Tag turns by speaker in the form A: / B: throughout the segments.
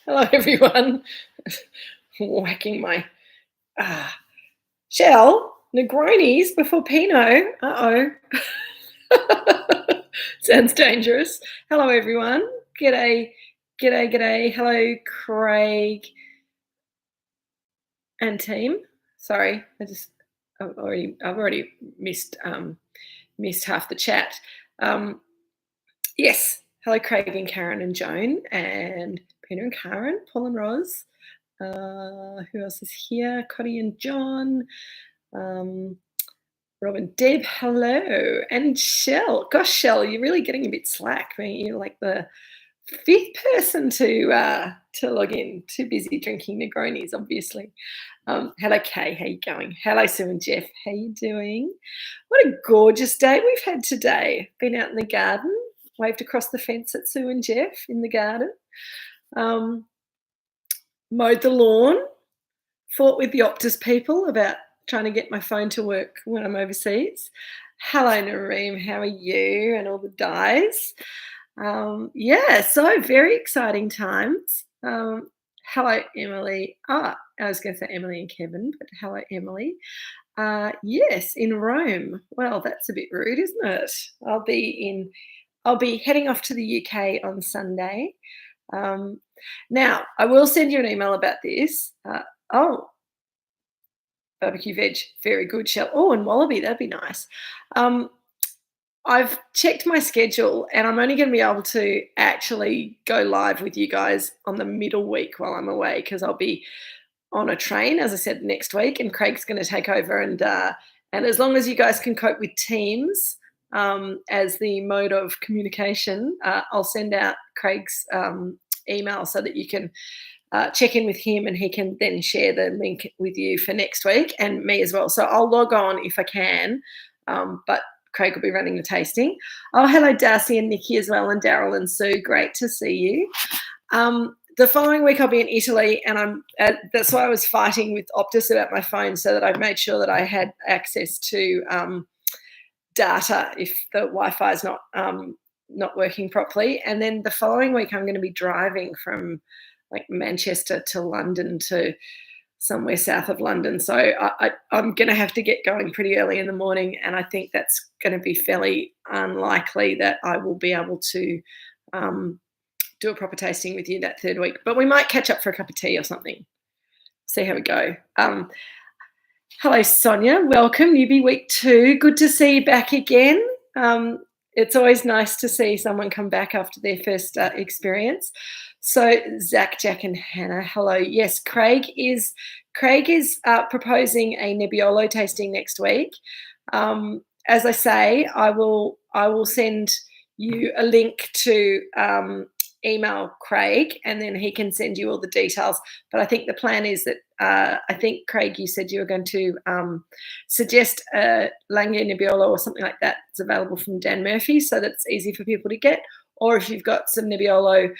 A: Hello, everyone. Whacking my shell. Negronis before Pinot. Uh-oh. Sounds dangerous. Hello, everyone. G'day. Hello, Craig and team. Sorry, I've already missed half the chat. Yes. Hello, Craig and Karen and Joan and Peter and Karen, Paul and Roz. Who else is here? Cotty and John. Rob and Deb, hello. And Shell. Gosh, Shell, you're really getting a bit slack. I mean, you're like the fifth person to log in. Too busy drinking Negronis, obviously. Hello, Kay. How you going? Hello, Sue and Jeff. How you doing? What a gorgeous day we've had today. Been out in the garden. Waved across the fence at Sue and Jeff in the garden. Mowed the lawn. Fought with the Optus people about trying to get my phone to work when I'm overseas. Hello, Nareem. How are you? And all the dies. So very exciting times. Hello, Emily. I was going to say Emily and Kevin, but hello, Emily. Yes, in Rome. Well, that's a bit rude, isn't it? I'll be heading off to the UK on Sunday. Now, I will send you an email about this. Barbecue veg, very good, Shell. Oh, and wallaby, that'd be nice. I've checked my schedule and I'm only going to be able to actually go live with you guys on the middle week while I'm away because I'll be on a train, as I said, next week, and Craig's going to take over. And as long as you guys can cope with Teams as the mode of communication, I'll send out Craig's email so that you can check in with him and he can then share the link with you for next week and me as well. So I'll log on if I can, but Craig will be running the tasting. Oh, hello, Darcy and Nikki as well, and Daryl and Sue. Great to see you. The following week I'll be in Italy, and that's why I was fighting with Optus about my phone so that I made sure that I had access to data if the Wi-Fi is not working properly. And then the following week I'm going to be driving from like Manchester to London to somewhere south of London. So I'm going to have to get going pretty early in the morning, and I think that's going to be fairly unlikely that I will be able to do a proper tasting with you that third week. But we might catch up for a cup of tea or something. See how we go. Hello, Sonia. Welcome. Newbie week 2. Good to see you back again. It's always nice to see someone come back after their first experience. So Zach, Jack and Hannah, hello. Yes, Craig is proposing a Nebbiolo tasting next week. As I say, I will send you a link to email Craig, and then he can send you all the details. But I think the plan is that I think, Craig, you said you were going to suggest a Langhe Nebbiolo or something like that. It's available from Dan Murphy, so that it's easy for people to get. Or if you've got some Nebbiolo,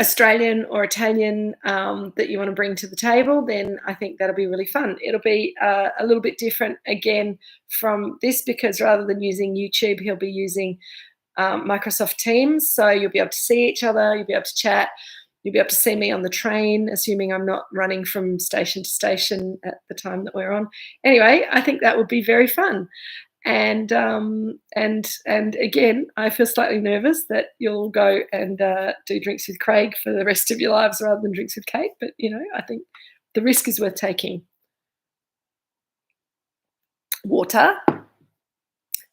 A: Australian or Italian, that you want to bring to the table, then I think that'll be really fun. It'll be a little bit different again from this because rather than using YouTube, he'll be using Microsoft Teams. So you'll be able to see each other, you'll be able to chat, you'll be able to see me on the train, assuming I'm not running from station to station at the time that we're on. Anyway, I think that would be very fun. And again, I feel slightly nervous that you'll go and do drinks with Craig for the rest of your lives rather than drinks with Kate. But, I think the risk is worth taking. Water.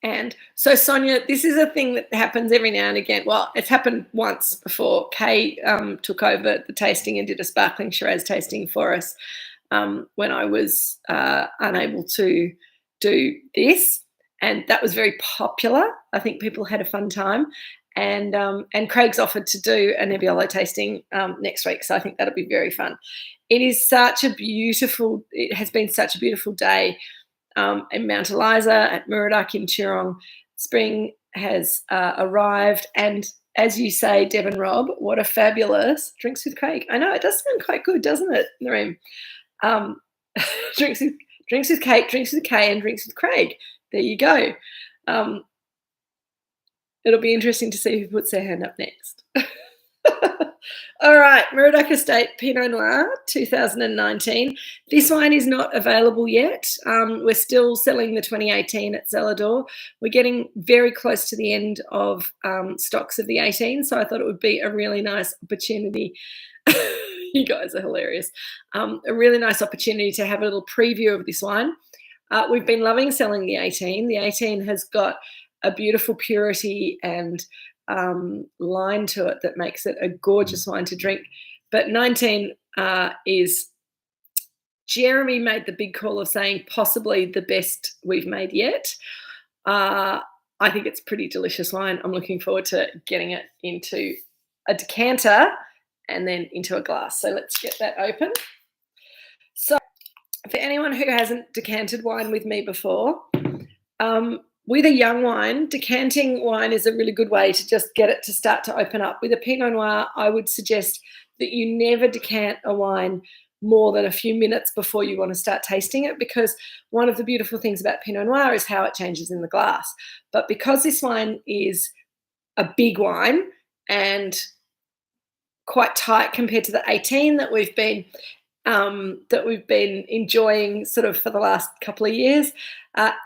A: And so, Sonia, this is a thing that happens every now and again. Well, it's happened once before. Kay took over the tasting and did a sparkling Shiraz tasting for us when I was unable to do this. And that was very popular. I think people had a fun time. And Craig's offered to do a Nebbiolo tasting next week. So I think that'll be very fun. It has been such a beautiful day in Mount Eliza at Moorooduc in Chirong. Spring has arrived. And as you say, Deb and Rob, what a fabulous drinks with Craig. I know, it does sound quite good, doesn't it, Nareem? Drinks with Kate, drinks with Kay, and drinks with Craig. There you go. It'll be interesting to see who puts their hand up next. All right, Moorooduc Estate Pinot Noir 2019. This wine is not available yet. We're still selling the 2018 at Zelador. We're getting very close to the end of stocks of the 18, so I thought it would be a really nice opportunity. You guys are hilarious. A really nice opportunity to have a little preview of this wine. We've been loving selling the 18. The 18 has got a beautiful purity and line to it that makes it a gorgeous wine to drink. But 19 is, Jeremy made the big call of saying possibly the best we've made yet. I think it's pretty delicious wine. I'm looking forward to getting it into a decanter and then into a glass. So let's get that open. So for anyone who hasn't decanted wine with me before, with a young wine, decanting wine is a really good way to just get it to start to open up. With a Pinot Noir, I would suggest that you never decant a wine more than a few minutes before you want to start tasting it, because one of the beautiful things about Pinot Noir is how it changes in the glass. But because this wine is a big wine and quite tight compared to the 18 that we've been enjoying sort of for the last couple of years,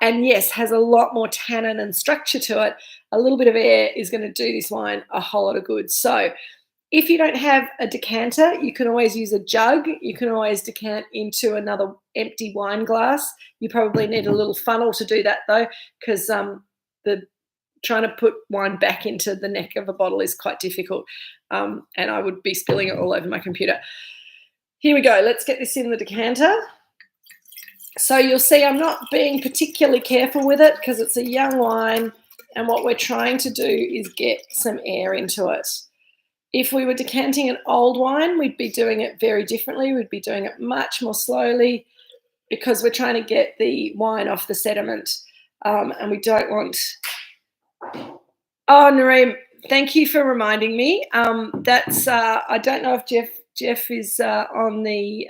A: and yes, has a lot more tannin and structure to it, a little bit of air is going to do this wine a whole lot of good. So if you don't have a decanter, you can always use a jug. You can always decant into another empty wine glass. You probably need a little funnel to do that though, because the trying to put wine back into the neck of a bottle is quite difficult, and I would be spilling it all over my computer. Here we go. Let's get this in the decanter. So you'll see I'm not being particularly careful with it because it's a young wine, and what we're trying to do is get some air into it. If we were decanting an old wine, we'd be doing it very differently. We'd be doing it much more slowly because we're trying to get the wine off the sediment, and we don't want... Oh, Nareem, thank you for reminding me. That's I don't know if Jeff is on the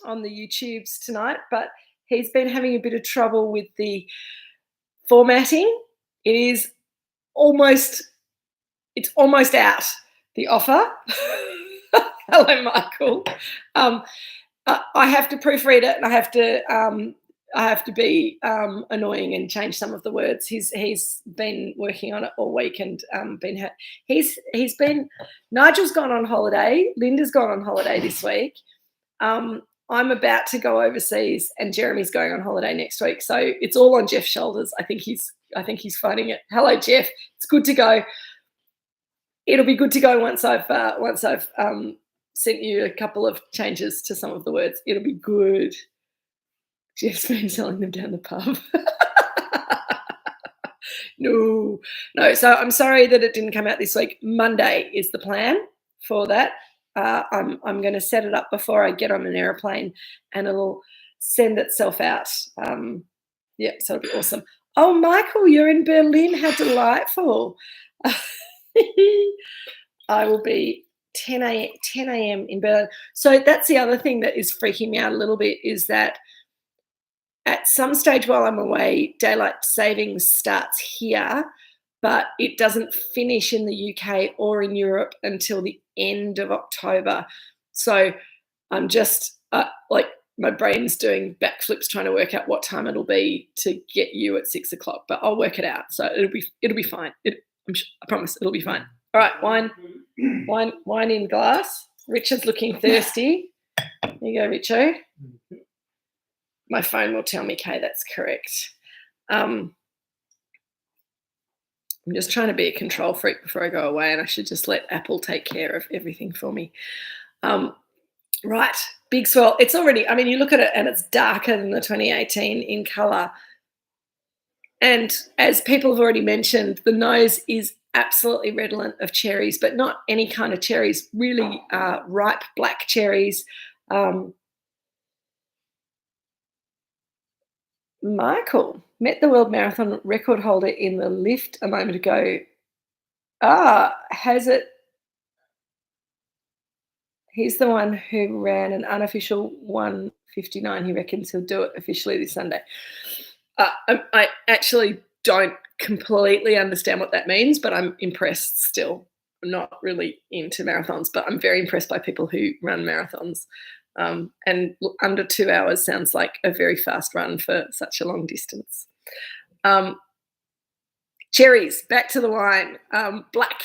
A: YouTubes tonight, but he's been having a bit of trouble with the formatting. It's almost out, the offer. Hello, Michael. I have to proofread it, and I have to be annoying and change some of the words. He's been working on it all week and he's been... Nigel's gone on holiday. Linda's gone on holiday this week. I'm about to go overseas, and Jeremy's going on holiday next week. So it's all on Jeff's shoulders. I think he's finding it. Hello, Jeff. It's good to go. It'll be good to go once I've sent you a couple of changes to some of the words. It'll be good. Jeff's been selling them down the pub. No. So I'm sorry that it didn't come out this week. Monday is the plan for that. I'm going to set it up before I get on an aeroplane, and it'll send itself out. Yeah, so it'll be awesome. Oh, Michael, you're in Berlin. How delightful. I will be 10 a.m. in Berlin. So that's the other thing that is freaking me out a little bit, is that at some stage while I'm away, daylight savings starts here, but it doesn't finish in the UK or in Europe until the end of October. So I'm just like, my brain's doing backflips trying to work out what time it'll be to get you at 6 o'clock, but I'll work it out. So it'll be fine. I promise it'll be fine. All right, wine in glass. Richard's looking thirsty. There you go, Richo. My phone will tell me, Kay, that's correct. I'm just trying to be a control freak before I go away, and I should just let Apple take care of everything for me. Right, big swirl. It's already, I mean, you look at it and it's darker than the 2018 in colour. And as people have already mentioned, the nose is absolutely redolent of cherries, but not any kind of cherries, really ripe black cherries. Michael met the world marathon record holder in the lift a moment ago. Has it? He's the one who ran an unofficial 1:59. He reckons he'll do it officially this Sunday. I actually don't completely understand what that means, but I'm impressed still. not really into marathons, but I'm very impressed by people who run marathons. And under 2 hours sounds like a very fast run for such a long distance. Cherries, back to the wine. Black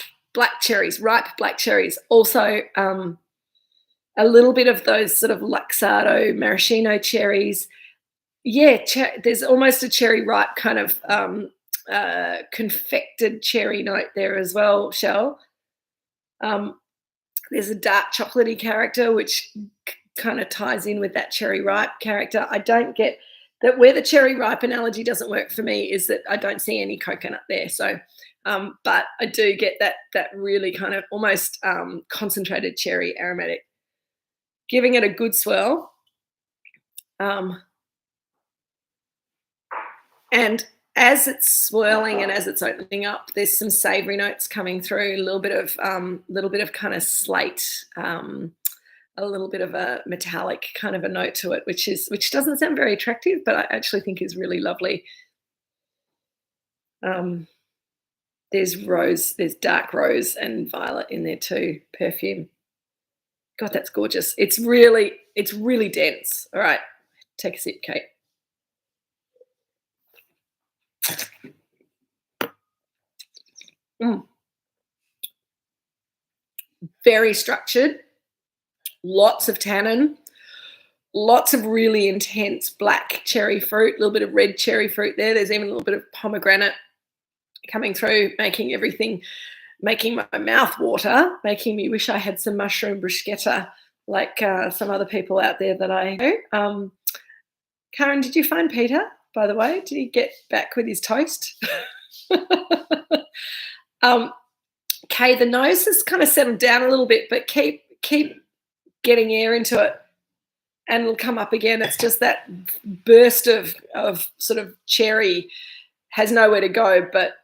A: cherries, ripe black cherries. Also, a little bit of those sort of Luxardo, maraschino cherries. Yeah, there's almost a cherry ripe kind of confected cherry note there as well, Shell. There's a dark chocolatey character, which kind of ties in with that cherry ripe character. I don't get that where the cherry ripe analogy doesn't work for me is that I don't see any coconut there. So, but I do get that really kind of almost concentrated cherry aromatic. Giving it a good swirl. And as it's swirling and as it's opening up, there's some savoury notes coming through. A little bit of kind of slate, a little bit of a metallic kind of a note to it, which doesn't sound very attractive, but I actually think is really lovely. There's dark rose and violet in there too. Perfume. God, that's gorgeous. It's really dense. All right, take a sip, Kate. Very structured, lots of tannin, lots of really intense black cherry fruit, a little bit of red cherry fruit there. There's even a little bit of pomegranate coming through, making my mouth water, making me wish I had some mushroom bruschetta like some other people out there that I know. Karen, did you find Peter, by the way? Did he get back with his toast? Kay, the nose has kind of settled down a little bit, but keep getting air into it and it'll come up again. It's just that burst of sort of cherry has nowhere to go but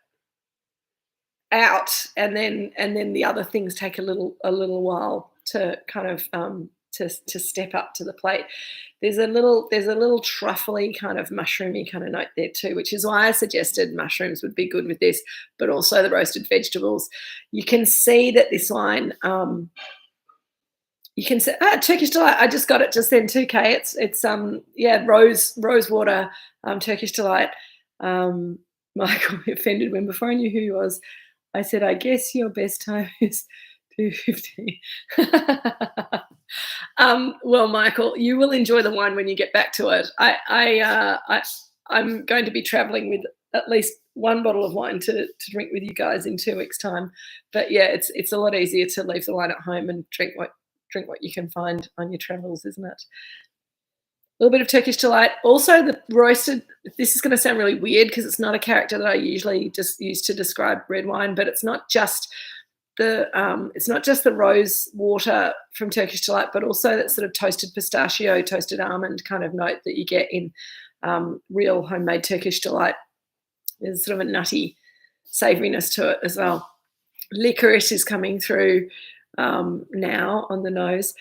A: out, and then the other things take a little while to kind of to step up to the plate. There's a little truffly kind of mushroomy kind of note there too, which is why I suggested mushrooms would be good with this, but also the roasted vegetables. You can see that this wine, you can say, Turkish Delight. I just got it just then too, Kay. It's rose water, Turkish Delight. Michael offended when before I knew who he was, I said, I guess your best time is 250. Well, Michael, you will enjoy the wine when you get back to it. I'm going to be traveling with at least one bottle of wine to drink with you guys in 2 weeks' time. But yeah, it's a lot easier to leave the wine at home and drink what you can find on your travels, isn't it? A little bit of Turkish Delight. Also, the roasted. This is going to sound really weird because it's not a character that I usually just use to describe red wine, but it's not just the rose water from Turkish Delight, but also that sort of toasted pistachio, toasted almond kind of note that you get in real homemade Turkish Delight. There's sort of a nutty savouriness to it as well. Licorice is coming through now on the nose.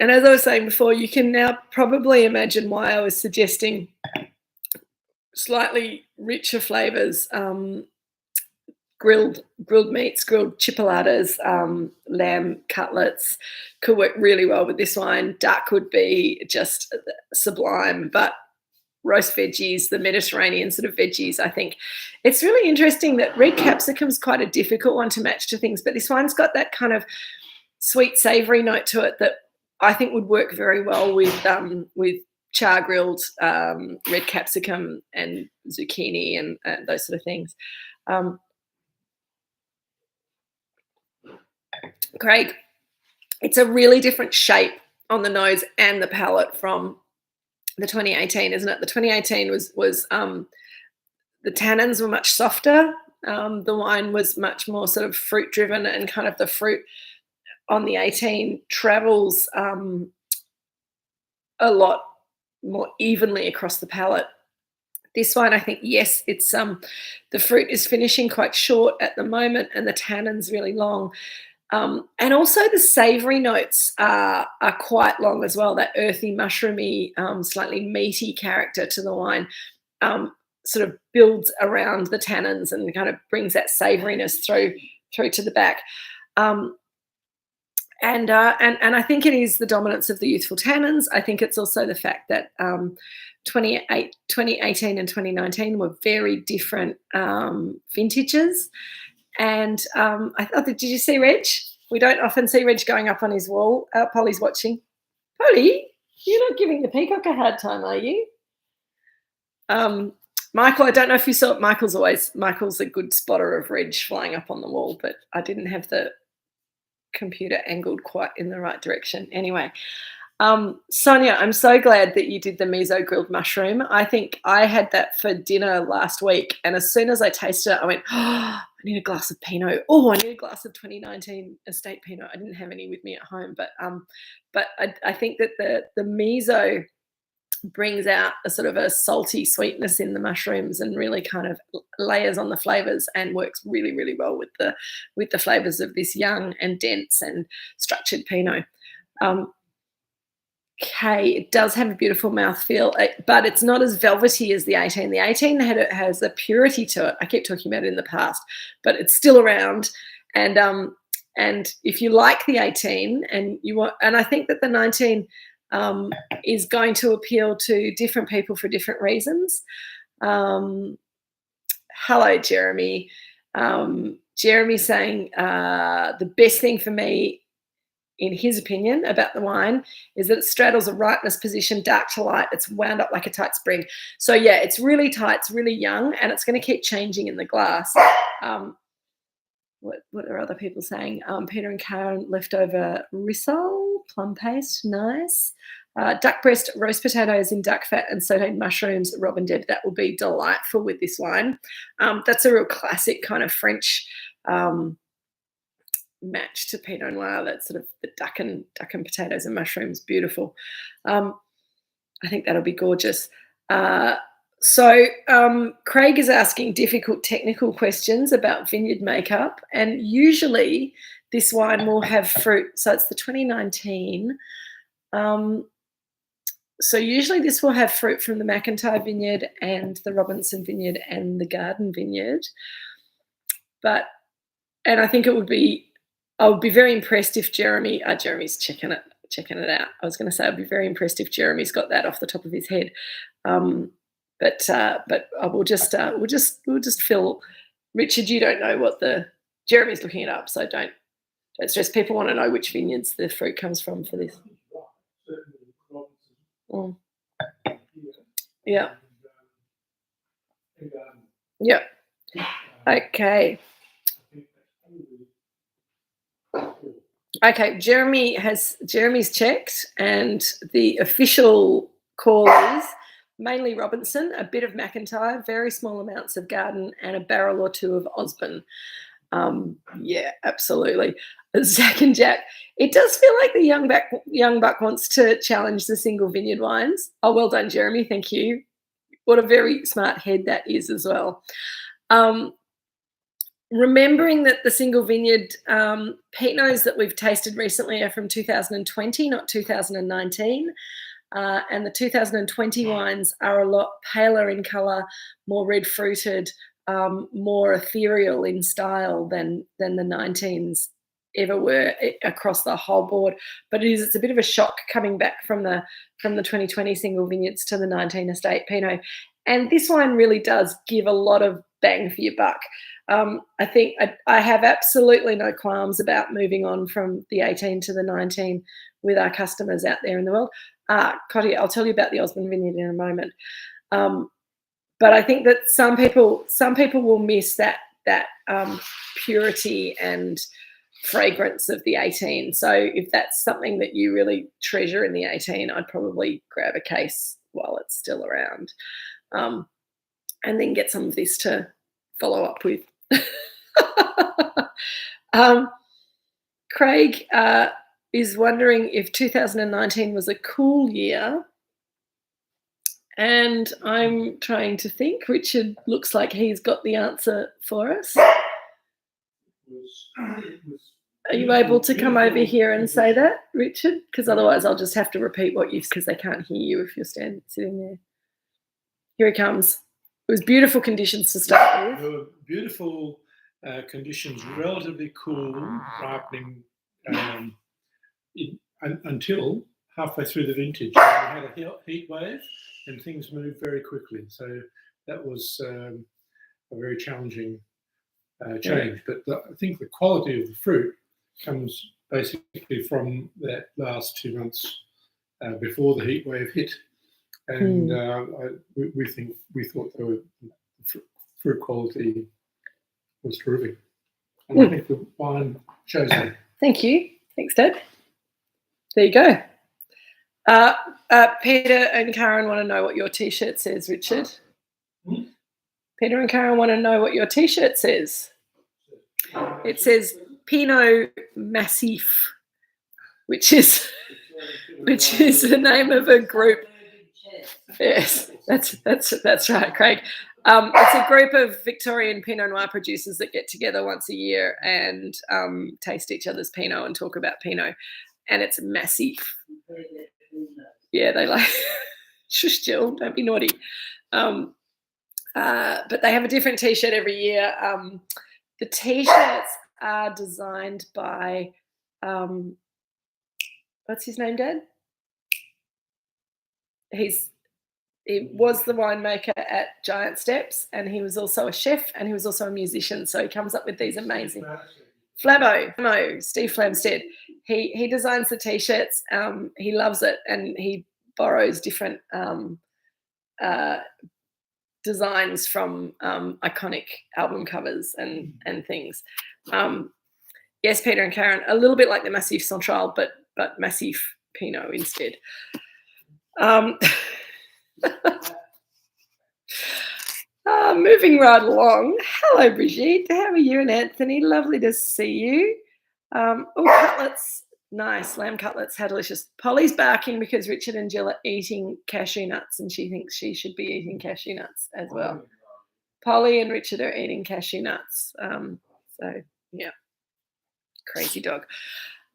A: And as I was saying before, you can now probably imagine why I was suggesting slightly richer flavours. Grilled meats, grilled chipolatas, lamb cutlets could work really well with this wine. Duck would be just sublime, but roast veggies, the Mediterranean sort of veggies, I think. It's really interesting that red capsicum's quite a difficult one to match to things, but this wine's got that kind of sweet savoury note to it that I think would work very well with char grilled red capsicum and zucchini and those sort of things. Craig, it's a really different shape on the nose and the palate from the 2018, isn't it? The 2018 was the tannins were much softer. The wine was much more sort of fruit driven, and kind of the fruit on the 18 travels a lot more evenly across the palate. This one, I think, yes, it's the fruit is finishing quite short at the moment, and the tannins really long. And also the savoury notes are quite long as well. That earthy, mushroomy, slightly meaty character to the wine sort of builds around the tannins and kind of brings that savouriness through to the back. And I think it is the dominance of the youthful tannins. I think it's also the fact that 2018 and 2019 were very different vintages. And I thought, did you see Reg? We don't often see Reg going up on his wall. Polly's watching. Polly, you're not giving the peacock a hard time, are you? Michael, I don't know if you saw it. Michael's a good spotter of Reg flying up on the wall, but I didn't have the computer angled quite in the right direction. Anyway, Sonia, I'm so glad that you did the miso grilled mushroom. I think I had that for dinner last week, and as soon as I tasted it, I went, oh, I need a glass of Pinot. Oh, I need a glass of 2019 Estate Pinot. I didn't have any with me at home, but I think that the miso brings out a sort of a salty sweetness in the mushrooms and really kind of layers on the flavors and works really, really well with the flavors of this young and dense and structured Pinot. Okay, it does have a beautiful mouthfeel, but it's not as velvety as the 18. The 18 has a purity to it. I keep talking about it in the past, but it's still around. And if you like the 18 and I think that the 19 is going to appeal to different people for different reasons. Hello, Jeremy. Jeremy saying the best thing for me, in his opinion, about the wine is that it straddles a ripeness position, dark to light. It's wound up like a tight spring. So, yeah, it's really tight. It's really young, and it's going to keep changing in the glass. What are other people saying? Peter and Karen, leftover rissole, plum paste, nice. Duck breast, roast potatoes in duck fat and sauteed mushrooms, Rob and Deb. That will be delightful with this wine. That's a real classic kind of French match to Pinot Noir. That's sort of the duck and potatoes and mushrooms. Beautiful. I think that'll be gorgeous. So Craig is asking difficult technical questions about vineyard makeup, and usually this wine will have fruit. So it's the 2019. So usually this will have fruit from the McIntyre vineyard and the Robinson vineyard and the Garden vineyard. And I think I would be very impressed if Jeremy's checking it out. I was going to say I'd be very impressed if Jeremy's got that off the top of his head. But we'll just fill. Richard, you don't know what Jeremy's looking it up, so don't stress. People want to know which vineyards the fruit comes from for this. Mm. Yeah. Yeah. Okay. Okay. Jeremy's checked, and the official call is mainly Robinson, a bit of McIntyre, very small amounts of Garden, and a barrel or two of Osborne. Yeah, absolutely. Zach and Jack, it does feel like the young buck wants to challenge the single vineyard wines. Oh, well done, Jeremy. Thank you. What a very smart head that is as well. Remembering that the single vineyard Pinots that we've tasted recently are from 2020, not 2019. And the 2020 wines are a lot paler in colour, more red fruited, more ethereal in style than the 19s ever were across the whole board. But it's a bit of a shock coming back from the 2020 single vineyards to the 19 Estate Pinot. And this wine really does give a lot of bang for your buck. I think I have absolutely no qualms about moving on from the 18 to the 19 with our customers out there in the world. Cotty, I'll tell you about the Osborne vineyard in a moment. But I think that some people will miss that purity and fragrance of the 18. So if that's something that you really treasure in the 18, I'd probably grab a case while it's still around, and then get some of this to follow up with. Craig is wondering if 2019 was a cool year. And I'm trying to think. Richard looks like he's got the answer for us. Are you able to come over here and say that, Richard? Because otherwise I'll just have to repeat what you've said because they can't hear you if you're sitting there. Here he comes. It was beautiful conditions to start with.
B: Beautiful conditions relatively cool, ripening until halfway through the vintage. We had a heat wave and things moved very quickly. So that was a very challenging change. But I think the quality of the fruit comes basically from that last 2 months before the heat wave hit. And we thought the fruit quality was terrific. And I think the wine shows that.
A: Thank you. Thanks, Dad. There you go. Peter and Karen want to know what your T-shirt says, Richard. Peter and Karen want to know what your T-shirt says. It says Pinot Massif, which is the name of a group. Yes, that's right, Craig. It's a group of Victorian Pinot Noir producers that get together once a year and taste each other's Pinot and talk about Pinot, and it's massive. Yeah, they like shush, Jill, don't be naughty. But they have a different T-shirt every year. The T-shirts are designed by what's his name, Dad? He was the winemaker at Giant Steps, and he was also a chef, and he was also a musician. So he comes up with these amazing Steve Flamstead. He designs the T-shirts. He loves it, and he borrows different designs from iconic album covers and things. Yes, Peter and Karen, a little bit like the Massif Central, but Massif Pinot instead. Moving right along. Hello, Brigitte. How are you and Anthony? Lovely to see you. Cutlets. Nice. Lamb cutlets. How delicious. Polly's barking because Richard and Jill are eating cashew nuts, and she thinks she should be eating cashew nuts as well. Polly and Richard are eating cashew nuts. Yeah. Crazy dog.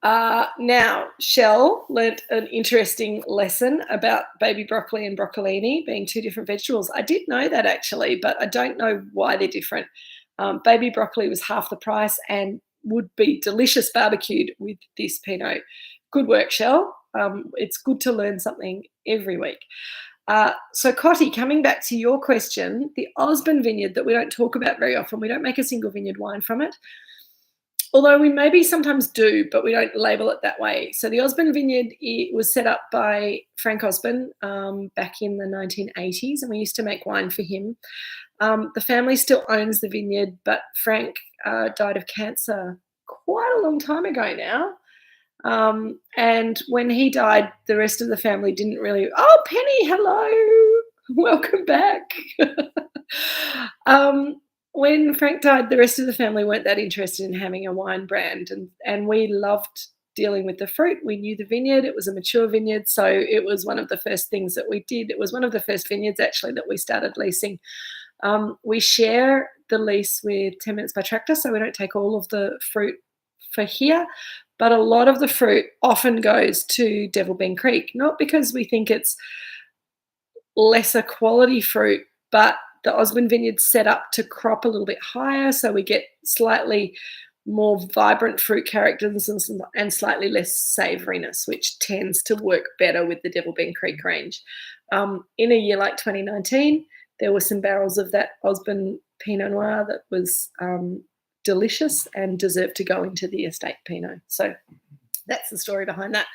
A: Now, Shell learnt an interesting lesson about baby broccoli and broccolini being two different vegetables. I did know that actually, but I don't know why they're different. Baby broccoli was half the price and would be delicious barbecued with this Pinot. Good work, Shell. It's good to learn something every week. So, Cotty, coming back to your question, the Osborne vineyard that we don't talk about very often, we don't make a single vineyard wine from it. Although we maybe sometimes do, but we don't label it that way. So the Osborne vineyard was set up by Frank Osborne back in the 1980s, and we used to make wine for him. The family still owns the vineyard, but Frank died of cancer quite a long time ago now. And when he died, the rest of the family didn't really... Oh, Penny, hello. Welcome back. When Frank died, the rest of the family weren't that interested in having a wine brand, and we loved dealing with the fruit. We knew the vineyard. It was a mature vineyard, so it was one of the first things that we did. It was one of the first vineyards, actually, that we started leasing. We share the lease with 10 Minutes by Tractor, so we don't take all of the fruit for here, but a lot of the fruit often goes to Devil Bean Creek, not because we think it's lesser quality fruit, but the Osborne vineyard's set up to crop a little bit higher, so we get slightly more vibrant fruit characters and slightly less savouriness, which tends to work better with the Devil Bean Creek range. In a year like 2019, there were some barrels of that Osborne Pinot Noir that was delicious and deserved to go into the Estate Pinot. So that's the story behind that.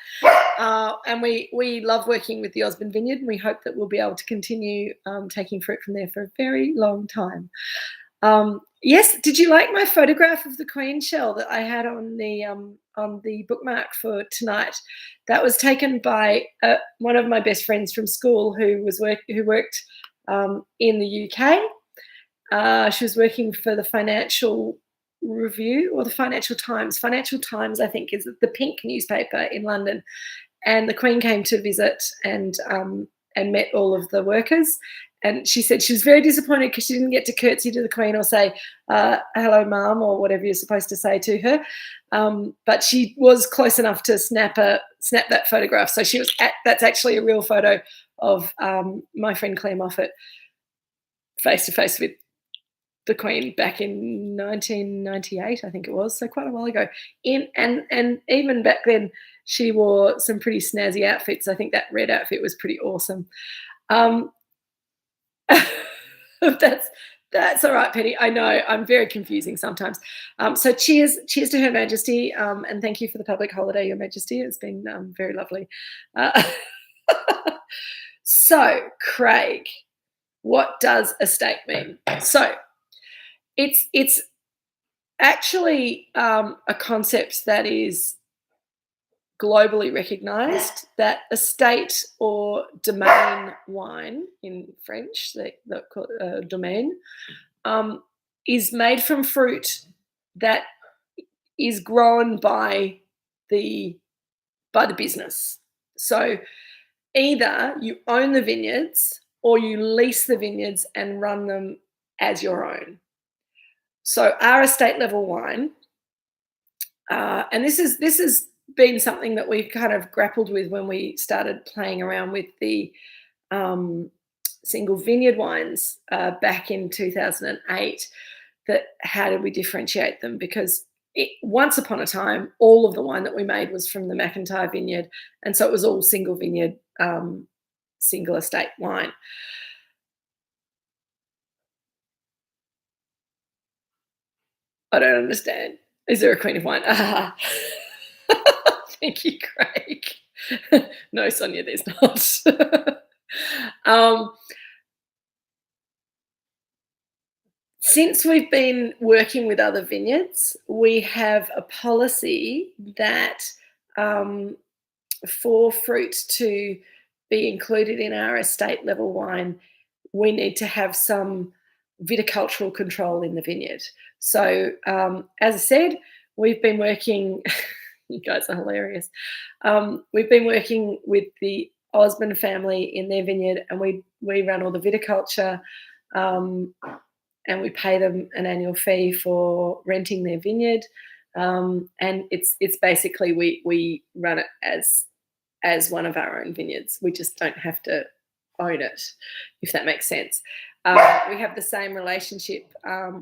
A: And we love working with the Osborne Vineyard, and we hope that we'll be able to continue taking fruit from there for a very long time. Yes, did you like my photograph of the Queen Shell that I had on the bookmark for tonight? That was taken by one of my best friends from school who worked in the UK. She was working for the Financial Review or the Financial Times. Financial Times, I think, is the pink newspaper in London. And the Queen came to visit and met all of the workers. And she said she was very disappointed because she didn't get to curtsy to the Queen or say, hello, Mum, or whatever you're supposed to say to her. But she was close enough to snap that photograph. So she was that's actually a real photo of my friend Claire Moffat face to face with the Queen back in 1998, I think it was, so quite a while ago. And even back then, she wore some pretty snazzy outfits. I think that red outfit was pretty awesome. Um, that's all right, Penny. I know I'm very confusing sometimes. So cheers to Her Majesty, and thank you for the public holiday, Your Majesty. It's been very lovely. So, Craig, what does estate mean? So, it's actually a concept that is globally recognised, that estate or domain wine in French, they call it domaine, is made from fruit that is grown by the business. So either you own the vineyards or you lease the vineyards and run them as your own. So our estate level wine, and this is been something that we've kind of grappled with when we started playing around with the single vineyard wines back in 2008, that how did we differentiate them? Because once upon a time, all of the wine that we made was from the McIntyre vineyard, and so it was all single vineyard, single estate wine. I don't understand. Is there a Queen of Wine? Thank you, Craig. No, Sonia, there's not. Since we've been working with other vineyards, we have a policy that for fruit to be included in our estate level wine, we need to have some viticultural control in the vineyard. So, as I said, we've been working. You guys are hilarious. We've been working with the Osmond family in their vineyard, and we run all the viticulture, and we pay them an annual fee for renting their vineyard. And it's basically we run it as one of our own vineyards. We just don't have to own it, if that makes sense. We have the same relationship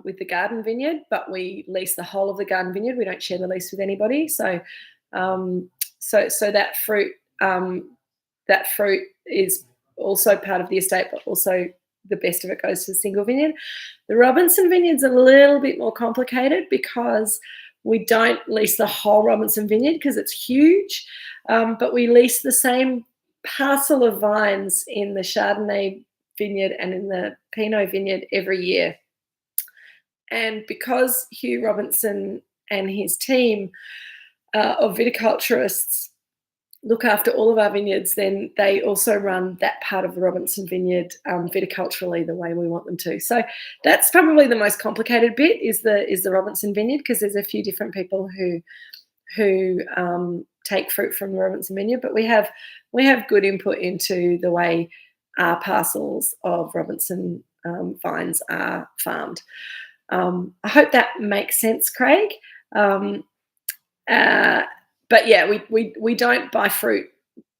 A: with the garden vineyard, but we lease the whole of the garden vineyard. We don't share the lease with anybody. So that fruit is also part of the estate, but also the best of it goes to the single vineyard. The Robinson vineyard's a little bit more complicated because we don't lease the whole Robinson vineyard because it's huge, but we lease the same parcel of vines in the Chardonnay vineyard and in the Pinot vineyard every year. And because Hugh Robinson and his team of viticulturists look after all of our vineyards, then they also run that part of the Robinson vineyard viticulturally the way we want them to. So that's probably the most complicated bit is the Robinson vineyard, because there's a few different people who take fruit from the Robinson vineyard, but we have good input into the way our parcels of Robinson vines are farmed. I hope that makes sense, Craig. But yeah, we don't buy fruit.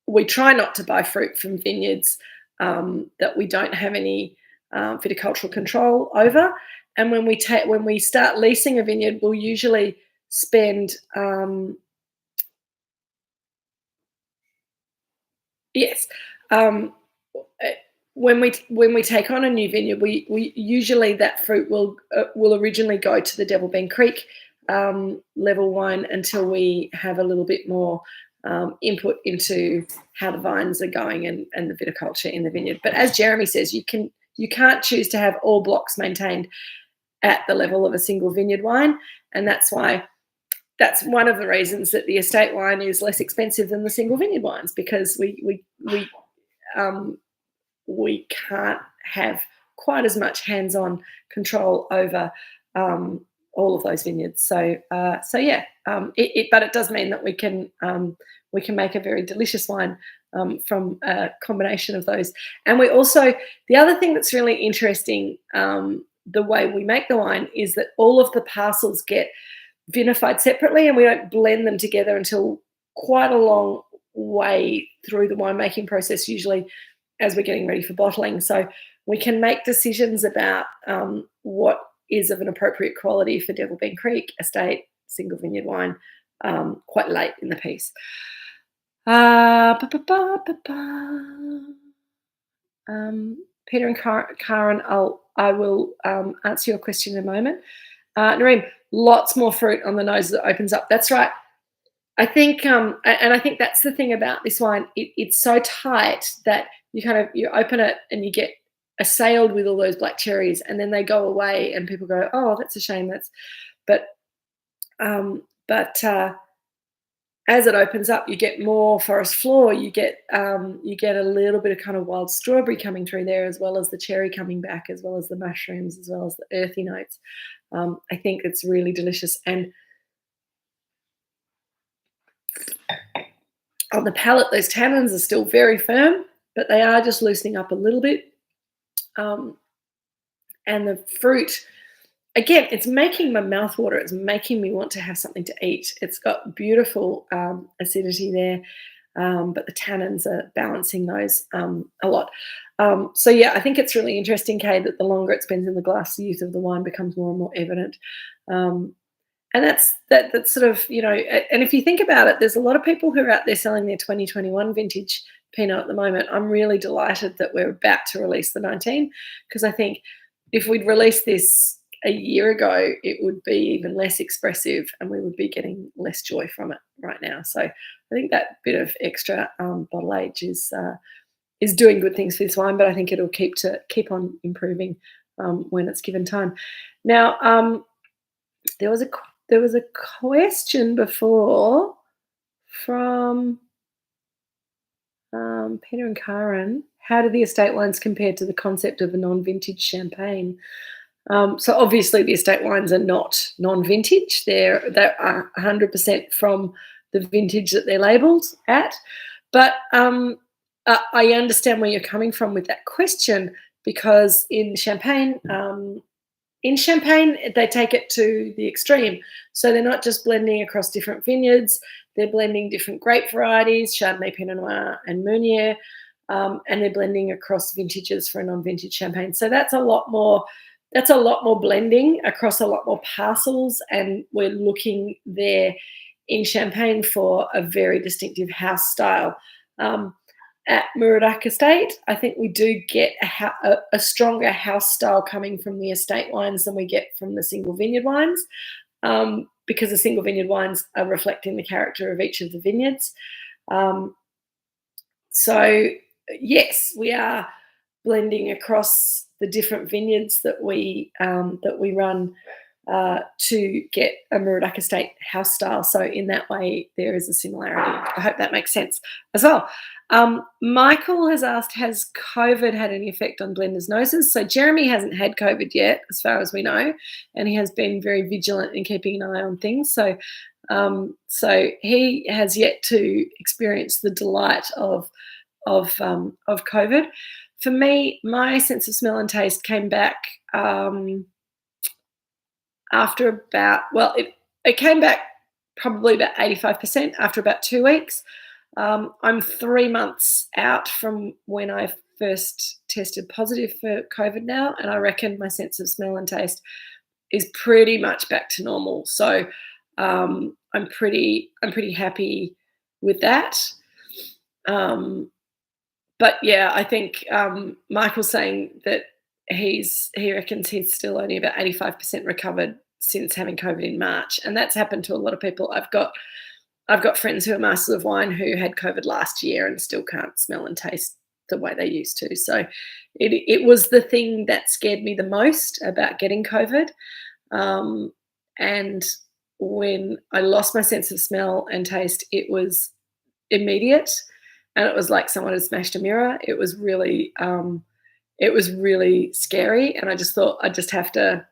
A: We try not to buy fruit from vineyards that we don't have any viticultural control over. And when we start leasing a vineyard, we'll usually spend when we take on a new vineyard, we usually that fruit will originally go to the Devil Bean Creek level wine until we have a little bit more input into how the vines are going and the viticulture in the vineyard. But as Jeremy says, you can't choose to have all blocks maintained at the level of a single vineyard wine, and that's one of the reasons that the estate wine is less expensive than the single vineyard wines, because we can't have quite as much hands-on control over all of those vineyards. So yeah, but it does mean that we can make a very delicious wine from a combination of those. And we also, the other thing that's really interesting, the way we make the wine, is that all of the parcels get vinified separately, and we don't blend them together until quite a long way through the winemaking process, usually as we're getting ready for bottling. So we can make decisions about what is of an appropriate quality for Devil Bean Creek Estate, single vineyard wine, quite late in the piece. Peter and Karen, I will answer your question in a moment. Nareem, lots more fruit on the nose that opens up. That's right. I think, and I think that's the thing about this wine. It's so tight that you open it and you get assailed with all those black cherries, and then they go away, and people go, "Oh, that's a shame." But as it opens up, you get more forest floor. You get a little bit of kind of wild strawberry coming through there, as well as the cherry coming back, as well as the mushrooms, as well as the earthy notes. I think it's really delicious. And on the palate, those tannins are still very firm, but they are just loosening up a little bit. And the fruit, again, it's making my mouth water. It's making me want to have something to eat. It's got beautiful acidity there, but the tannins are balancing those a lot. So yeah, I think it's really interesting, Kay, that the longer it spends in the glass, the youth of the wine becomes more and more evident. And that's sort of, and if you think about it, there's a lot of people who are out there selling their 2021 vintage Pinot at the moment. I'm really delighted that we're about to release the 19, because I think if we'd released this a year ago, it would be even less expressive and we would be getting less joy from it right now. So I think that bit of extra bottle age is doing good things for this wine, but I think it'll keep on improving when it's given time. Now, there was a question before from Peter and Karen. How do the estate wines compare to the concept of a non-vintage champagne? So obviously the estate wines are not non-vintage. They are 100% from the vintage that they're labelled at. But I understand where you're coming from with that question, because in Champagne, they take it to the extreme. So they're not just blending across different vineyards, they're blending different grape varieties, Chardonnay, Pinot Noir and Meunier, and they're blending across vintages for a non-vintage champagne. So that's a lot more blending across a lot more parcels, and we're looking there in Champagne for a very distinctive house style. At Moorooduc Estate, I think we do get a stronger house style coming from the estate wines than we get from the single vineyard wines, because the single vineyard wines are reflecting the character of each of the vineyards. So yes, we are blending across the different vineyards that we run to get a Moorooduc Estate house style. So in that way, there is a similarity. I hope that makes sense as well. Michael has asked, has COVID had any effect on blenders' noses? So Jeremy hasn't had COVID yet, as far as we know, and he has been very vigilant in keeping an eye on things. So he has yet to experience the delight of COVID. For me, my sense of smell and taste came back after about, it came back probably about 85% after about 2 weeks. I'm 3 months out from when I first tested positive for COVID now, and I reckon my sense of smell and taste is pretty much back to normal. So I'm pretty happy with that. But yeah, I think Michael's saying that he reckons he's still only about 85% recovered since having COVID in March, and that's happened to a lot of people. I've got friends who are masters of wine who had COVID last year and still can't smell and taste the way they used to. So it was the thing that scared me the most about getting COVID. And when I lost my sense of smell and taste, it was immediate, and it was like someone had smashed a mirror. It was really scary, and I just thought I just have to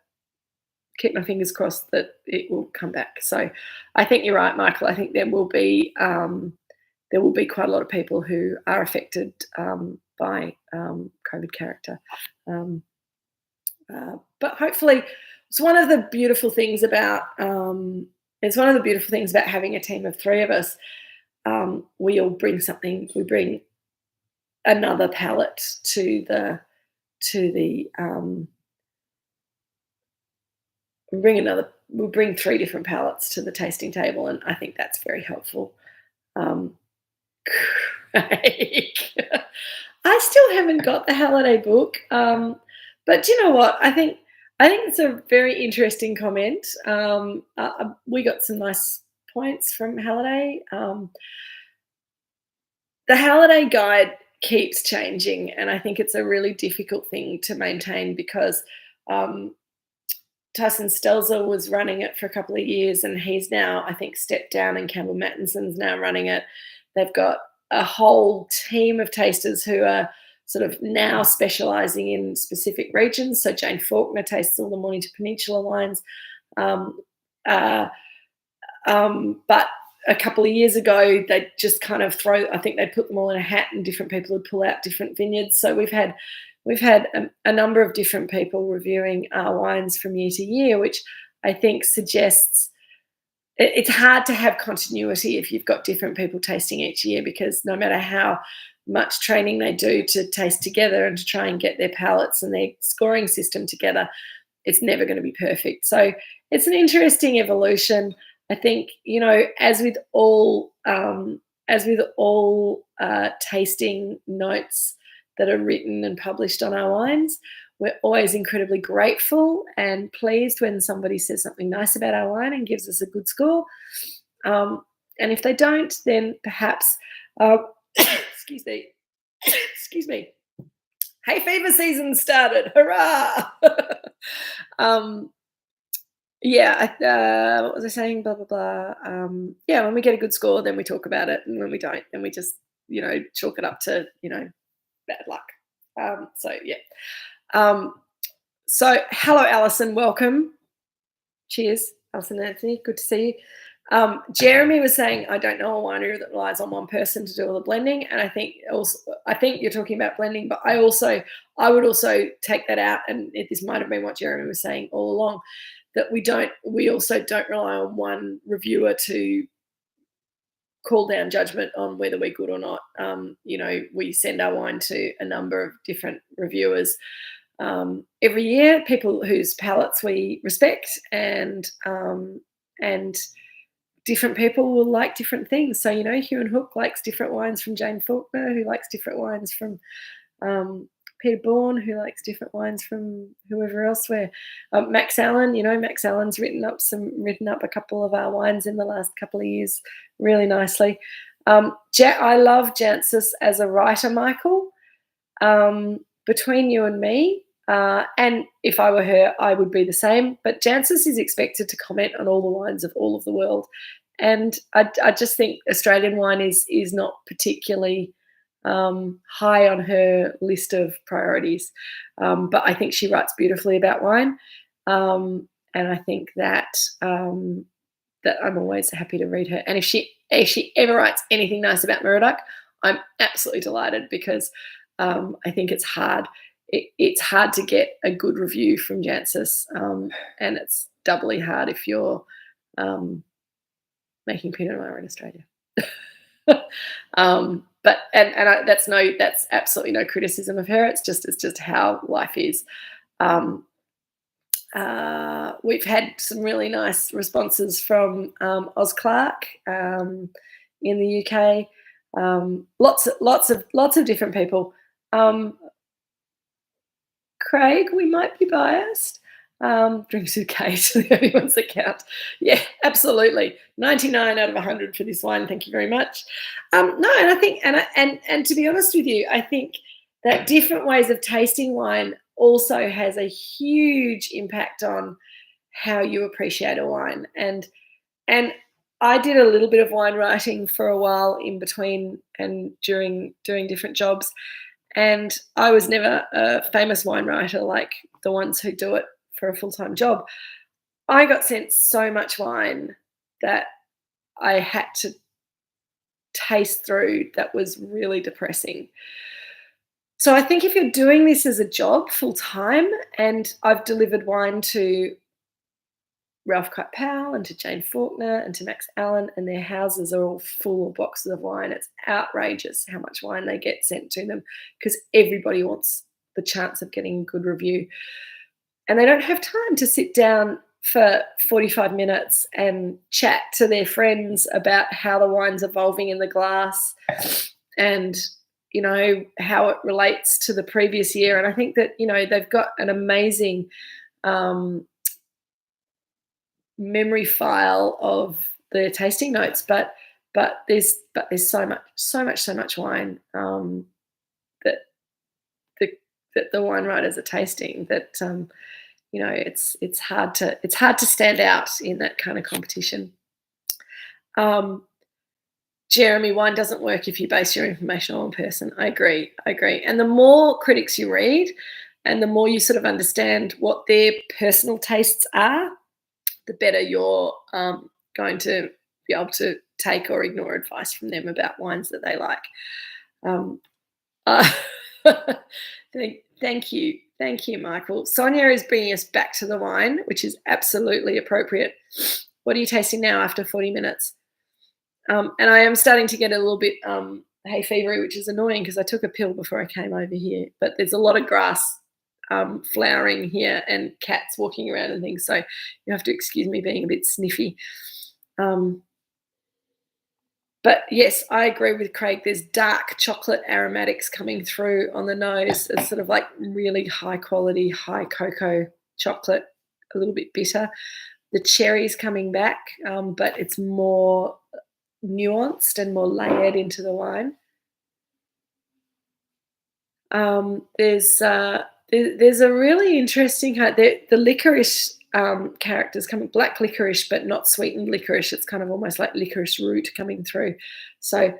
A: keep my fingers crossed that it will come back. So I think you're right, Michael. I think there will be quite a lot of people who are affected by COVID character. But hopefully, it's one of the beautiful things about having a team of three of us. We all bring something. We bring another palette to the we'll bring 3 different palettes to the tasting table, and I think that's very helpful. Craig. I still haven't got the Halliday book, but do you know what? I think it's a very interesting comment. We got some nice points from Halliday. The Halliday guide keeps changing, and I think it's a really difficult thing to maintain because Tyson Stelzer was running it for a couple of years, and he's now, I think, stepped down, and Campbell Mattinson's now running it. They've got a whole team of tasters who are sort of now specialising in specific regions. So Jane Faulkner tastes all the Mornington Peninsula wines. But a couple of years ago, they'd just kind of I think they'd put them all in a hat, and different people would pull out different vineyards. So we've had a number of different people reviewing our wines from year to year, which I think suggests it's hard to have continuity if you've got different people tasting each year, because no matter how much training they do to taste together and to try and get their palates and their scoring system together, it's never going to be perfect. So it's an interesting evolution. I think, as with all tasting notes that are written and published on our wines, we're always incredibly grateful and pleased when somebody says something nice about our wine and gives us a good score. And if they don't, then perhaps, excuse me, hay fever season started, hurrah! What was I saying? Blah, blah, blah. When we get a good score, then we talk about it. And when we don't, then we just, chalk it up to, bad luck. So hello, Alison. Welcome. Cheers, Alison and Anthony. Good to see you. Jeremy was saying, I don't know a winery that relies on one person to do all the blending. And I think you're talking about blending, but I would also take that out. And this might have been what Jeremy was saying all along, that we also don't rely on one reviewer to call down judgment on whether we're good or not. We send our wine to a number of different reviewers every year, people whose palates we respect, and different people will like different things. So, Hugh and Hook likes different wines from Jane Faulkner, who likes different wines from Peter Bourne, who likes different wines from whoever else. Max Allen, Max Allen's written up a couple of our wines in the last couple of years really nicely. I love Jancis as a writer, Michael. Between you and me, and if I were her, I would be the same. But Jancis is expected to comment on all the wines of all of the world, and I just think Australian wine is not particularly high on her list of priorities, but I think she writes beautifully about wine, and I think that that I'm always happy to read her. And if she ever writes anything nice about Moorooduc, I'm absolutely delighted, because I think it's hard. It's hard to get a good review from Jancis, and it's doubly hard if you're making Pinot Noir in Australia. That's absolutely no criticism of her. It's just how life is. We've had some really nice responses from Oz Clark in the UK. Lots of different people. Craig, we might be biased. Drinks with Kate, the only ones that count. Yeah, absolutely. 99 out of 100 for this wine. Thank you very much. And I think, and to be honest with you, I think that different ways of tasting wine also has a huge impact on how you appreciate a wine. And I did a little bit of wine writing for a while in between and during doing different jobs. And I was never a famous wine writer like the ones who do it for a full-time job. I got sent so much wine that I had to taste through that was really depressing. So I think if you're doing this as a job full-time, and I've delivered wine to Ralph Kite-Powell and to Jane Faulkner and to Max Allen, and their houses are all full of boxes of wine. It's outrageous how much wine they get sent to them, because everybody wants the chance of getting a good review. And they don't have time to sit down for 45 minutes and chat to their friends about how the wine's evolving in the glass and, you know, how it relates to the previous year. And I think that, you know, they've got an amazing memory file of the tasting notes, but there's so much wine that the wine writers are tasting that you know, it's hard to stand out in that kind of competition. Jeremy, wine doesn't work if you base your information on one person. I agree. And the more critics you read and the more you sort of understand what their personal tastes are, the better you're going to be able to take or ignore advice from them about wines that they like. Thank you, Michael. Sonia is bringing us back to the wine, which is absolutely appropriate. What are you tasting now after 40 minutes? And I am starting to get a little bit hay fevery, which is annoying because I took a pill before I came over here. But there's a lot of grass flowering here and cats walking around and things. So you have to excuse me being a bit sniffy. But yes, I agree with Craig. There's dark chocolate aromatics coming through on the nose. It's sort of like really high quality, high cocoa chocolate, a little bit bitter. The cherry's coming back, but it's more nuanced and more layered into the wine. There's a really interesting the licorice characters coming, black licorice but not sweetened licorice. It's kind of almost like licorice root coming through. So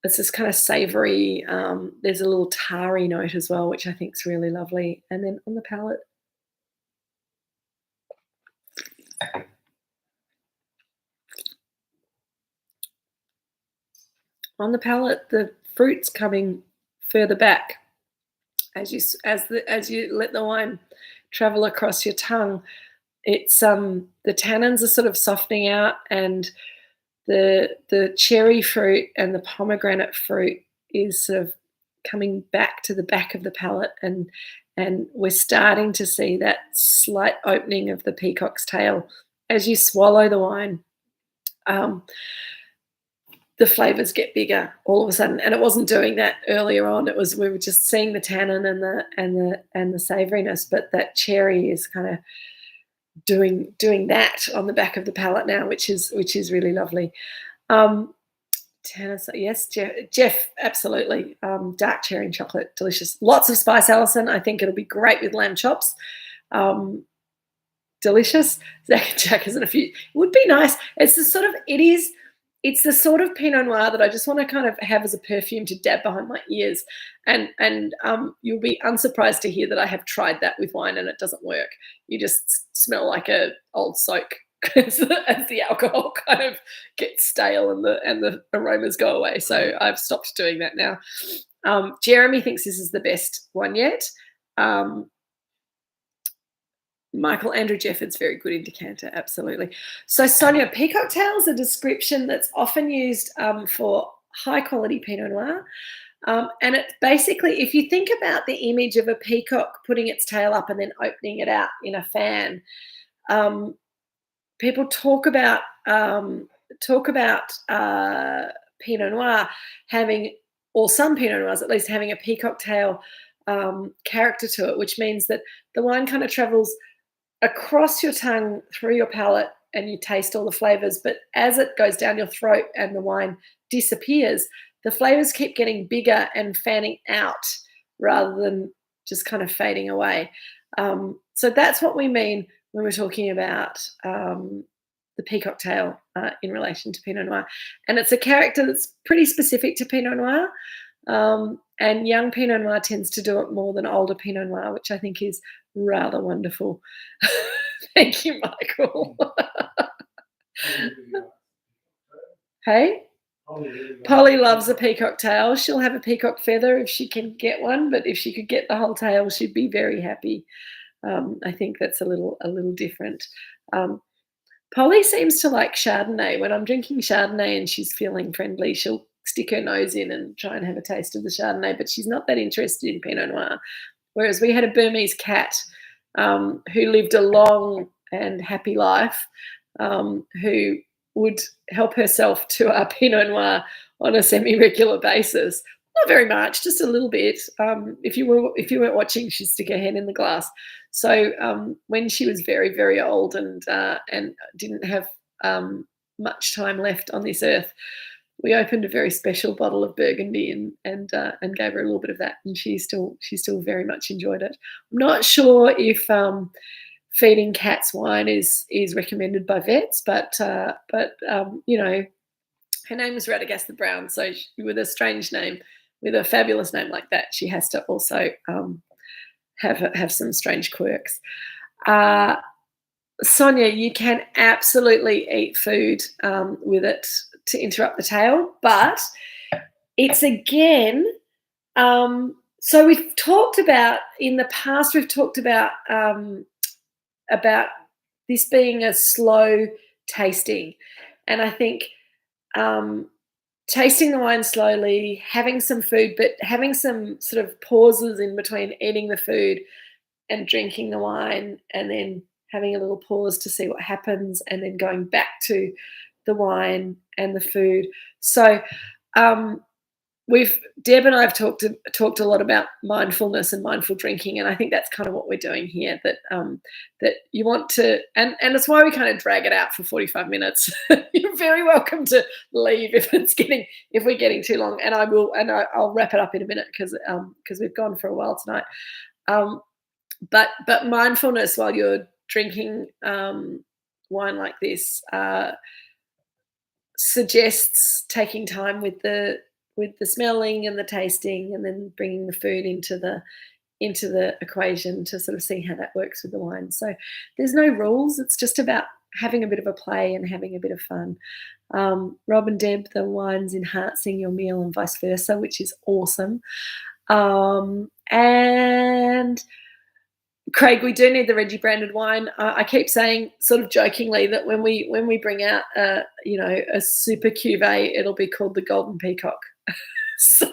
A: it's this kind of savoury, there's a little tarry note as well, which I think is really lovely. And then on the palate, the fruit's coming further back as you let the wine travel across your tongue. It's the tannins are sort of softening out, and the cherry fruit and the pomegranate fruit is sort of coming back to the back of the palate, and we're starting to see that slight opening of the peacock's tail as you swallow the wine. The flavors get bigger all of a sudden, and it wasn't doing that earlier on. We were just seeing the tannin and the savouriness, but that cherry is kind of doing that on the back of the palate now, which is really lovely. Tannin, yes, Jeff, absolutely. Dark cherry and chocolate, delicious. Lots of spice, Alison. I think it'll be great with lamb chops. Delicious. Jack isn't a few. It would be nice. It's the sort of Pinot Noir that I just want to kind of have as a perfume to dab behind my ears. And you'll be unsurprised to hear that I have tried that with wine and it doesn't work. You just smell like a old soak as the alcohol kind of gets stale and the aromas go away. So I've stopped doing that now. Jeremy thinks this is the best one yet. Michael, Andrew Jeffords, very good in decanter, absolutely. So Sonia, peacock tail is a description that's often used for high-quality Pinot Noir. And it basically, if you think about the image of a peacock putting its tail up and then opening it out in a fan, people talk about Pinot Noir having, or some Pinot Noirs at least, having a peacock tail character to it, which means that the wine kind of travels across your tongue through your palate and you taste all the flavors, but as it goes down your throat and the wine disappears, the flavors keep getting bigger and fanning out rather than just kind of fading away. So that's what we mean when we're talking about the peacock tail in relation to Pinot Noir. And it's a character that's pretty specific to Pinot Noir. And young Pinot Noir tends to do it more than older Pinot Noir, which I think is rather wonderful. Thank you, Michael. Hey? Polly loves a peacock tail. She'll have a peacock feather if she can get one, but if she could get the whole tail, she'd be very happy. I think that's a little different. Polly seems to like Chardonnay. When I'm drinking Chardonnay and she's feeling friendly, she'll stick her nose in and try and have a taste of the Chardonnay, but she's not that interested in Pinot Noir. Whereas we had a Burmese cat who lived a long and happy life, who would help herself to our Pinot Noir on a semi-regular basis. Not very much, just a little bit. If you weren't watching, she'd stick her hand in the glass. So when she was very, very old and didn't have much time left on this earth, we opened a very special bottle of Burgundy and gave her a little bit of that, and she still very much enjoyed it. I'm not sure if feeding cats wine is recommended by vets, but you know, her name was Radagast the Brown, so with a strange name, with a fabulous name like that, she has to also have some strange quirks. Sonia, you can absolutely eat food with it to interrupt the tail, but it's again. So we've talked about in the past. We've talked about this being a slow tasting, and I think tasting the wine slowly, having some food, but having some sort of pauses in between eating the food and drinking the wine, and then having a little pause to see what happens, and then going back to the wine and the food. So Deb and I have talked a lot about mindfulness and mindful drinking, and I think that's kind of what we're doing here. That you want to, and it's why we kind of drag it out for 45 minutes. You're very welcome to leave if we're getting too long, and I'll wrap it up in a minute because we've gone for a while tonight. But mindfulness while you're drinking wine like this suggests taking time with the smelling and the tasting, and then bringing the food into the equation to sort of see how that works with the wine. So there's no rules. It's just about having a bit of a play and having a bit of fun. Rob and Deb, the wine's enhancing your meal and vice versa, which is awesome. And Craig, we do need the Reggie branded wine. I keep saying, sort of jokingly, that when we bring out a super cuvee, it'll be called the Golden Peacock. So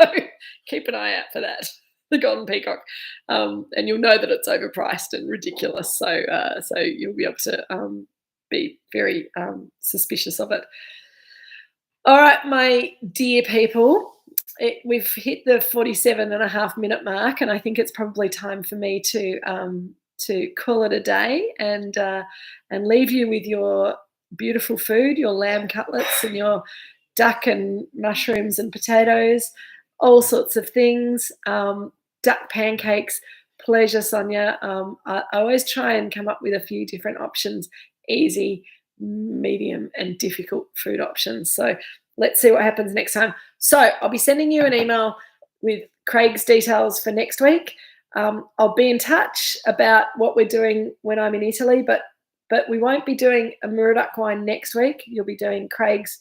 A: keep an eye out for that, the Golden Peacock, and you'll know that it's overpriced and ridiculous. So you'll be able to be very suspicious of it. All right, my dear people. We've hit the 47.5-minute mark, and I think it's probably time for me to call it a day and leave you with your beautiful food, your lamb cutlets and your duck and mushrooms and potatoes, all sorts of things. Duck pancakes, pleasure, Sonia. I always try and come up with a few different options, easy, medium, and difficult food options. So let's see what happens next time. So I'll be sending you an email with Craig's details for next week. I'll be in touch about what we're doing when I'm in Italy, but we won't be doing a Moorooduc wine next week. You'll be doing Craig's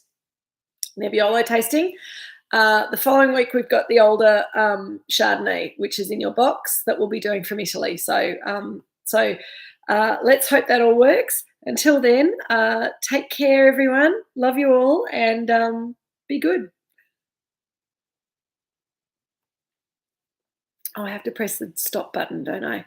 A: Nebbiolo tasting. The following week, we've got the older Chardonnay, which is in your box, that we'll be doing from Italy. So let's hope that all works. Until then, take care, everyone. Love you all, and be good. Oh, I have to press the stop button, don't I?